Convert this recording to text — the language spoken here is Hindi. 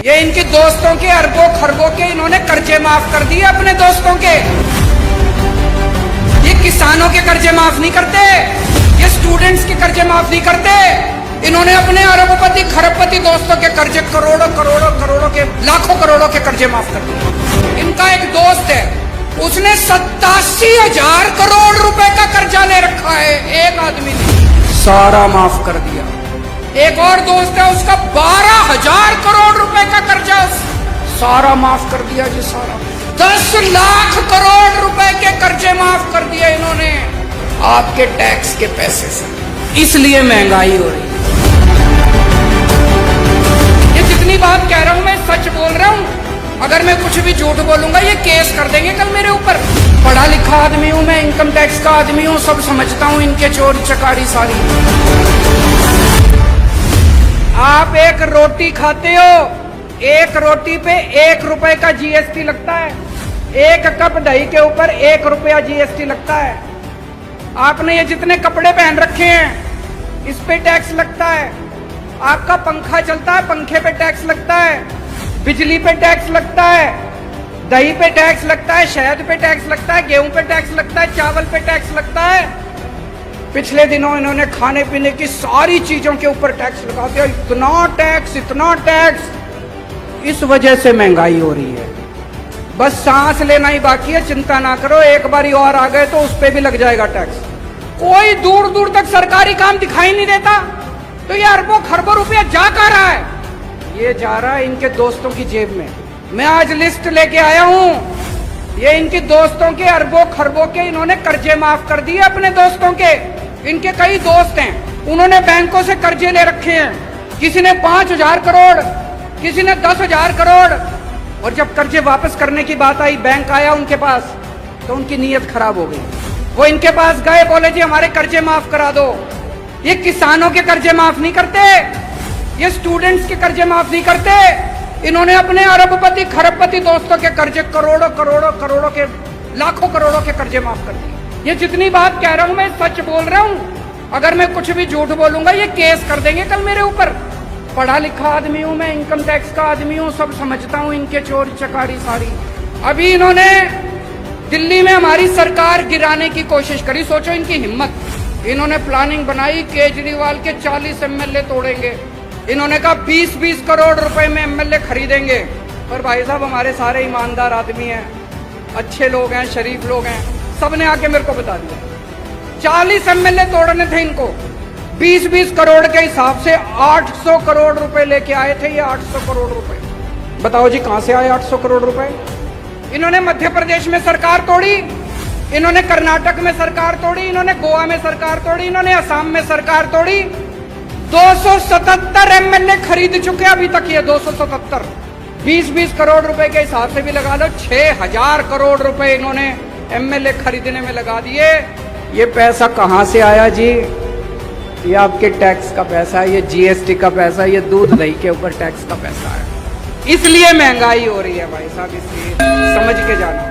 ये इनके दोस्तों के अरबों खरबों के इन्होंने कर्जे माफ कर दिए अपने दोस्तों के। ये किसानों के कर्जे माफ नहीं करते, ये स्टूडेंट्स के कर्जे माफ नहीं करते। इन्होंने अपने अरबपति खरबपति दोस्तों के कर्जे करोड़ों करोड़ों करोड़ों के लाखों करोड़ों के कर्जे माफ कर दिए। इनका एक दोस्त है, उसने 87,000 करोड़ रुपए का कर्जा ले रखा है, एक आदमी ने सारा माफ कर दिया। एक और दोस्त है, उसका 12,000 करोड़ रुपए का कर्जा सारा माफ कर दिया जी, सारा 10 लाख करोड़ रुपए के कर्जे माफ कर दिए इन्होंने आपके टैक्स के पैसे से। इसलिए महंगाई हो रही है। ये जितनी बात कह रहा हूं मैं सच बोल रहा हूं। अगर मैं कुछ भी झूठ बोलूंगा ये केस कर देंगे कल मेरे ऊपर। पढ़ा लिखा आदमी हूं मैं, इनकम टैक्स का आदमी हूं, सब समझता हूं इनके चोरी चकारी सारी। आप एक रोटी खाते हो, एक रोटी पे 1 रुपए का जीएसटी लगता है। 1 कप दही के ऊपर 1 रुपया जीएसटी लगता है। आपने ये जितने कपड़े पहन रखे हैं इस पे टैक्स लगता है। आपका पंखा चलता है, पंखे पे टैक्स लगता है, बिजली पे टैक्स लगता है, दही पे टैक्स लगता है, शहद पे टैक्स लगता है, गेहूं पे टैक्स लगता है, चावल पे टैक्स लगता है। पिछले दिनों इन्होंने खाने पीने की सारी चीजों के ऊपर टैक्स लगा दिया। इतना टैक्स, इतना टैक्स। इस वजह से महंगाई हो रही है। बस सांस लेना ही बाकी है, चिंता ना करो, एक बारी और आ गए तो उस पे भी लग जाएगा टैक्स। कोई दूर दूर तक सरकारी काम दिखाई नहीं देता, तो ये अरबों खरबों रुपया जा कहाँ रहा है? ये जा रहा है इनके दोस्तों की जेब में। मैं आज लिस्ट लेके आया हूं, ये इनके दोस्तों के अरबों खरबों के इन्होंने कर्जे माफ कर दिए अपने दोस्तों के। इनके कई दोस्त हैं, उन्होंने बैंकों से कर्जे ले रखे हैं। किसी ने 5,000 करोड़, किसी ने 10,000 करोड़। और जब कर्जे वापस करने की बात आई, बैंक आया उनके पास, तो उनकी नीयत खराब हो गई। वो इनके पास गए, बोले जी हमारे कर्जे माफ करा दो। ये किसानों के कर्जे माफ नहीं करते, ये स्टूडेंट्स के कर्जे माफ नहीं करते। इन्होंने अपने अरबपति खरबपति दोस्तों के कर्जे करोड़ों करोड़ों करोड़ों के लाखों करोड़ों के कर्जे माफ कर दिए। ये जितनी बात कह रहा हूं मैं सच बोल रहा हूं। अगर मैं कुछ भी झूठ बोलूंगा ये केस कर देंगे कल मेरे ऊपर। पढ़ा लिखा आदमी हूं मैं, इनकम टैक्स का आदमी हूं, सब समझता हूं इनके चोरी चकारी सारी। अभी इन्होंने दिल्ली में हमारी सरकार गिराने की कोशिश करी, सोचो इनकी हिम्मत। इन्होंने प्लानिंग बनाई, केजरीवाल के 40 एमएलए तोड़ेंगे। इन्होंने कहा 20-20 करोड़ रुपए में एमएलए खरीदेंगे। पर भाई साहब हमारे सारे ईमानदार आदमी हैं, अच्छे लोग हैं, शरीफ लोग हैं, सबने आके मेरे को बता दिया 40 एमएलए तोड़ने थे इनको। 20-20 करोड़ के हिसाब से 800 करोड़ रुपए लेके आए थे ये। 800 करोड़ रुपए बताओ जी कहां से आए 800 करोड़ रुपए? इन्होंने मध्य प्रदेश में सरकार तोड़ी, इन्होंने कर्नाटक में सरकार तोड़ी, इन्होंने गोवा में सरकार तोड़ी, इन्होंने असम में सरकार तोड़ी। 277 एमएलए खरीद चुके अभी तक ये। 277 20-20 करोड़ रुपए के हिसाब से भी लगा लो, 6,000 करोड़ रुपए इन्होंने एमएलए खरीदने में लगा दिए। ये पैसा कहां से आया जी? ये आपके टैक्स का पैसा है, ये जीएसटी का पैसा है, ये दूध दही के ऊपर टैक्स का पैसा है। इसलिए महंगाई हो रही है भाई साहब, इसलिए समझ के जाना।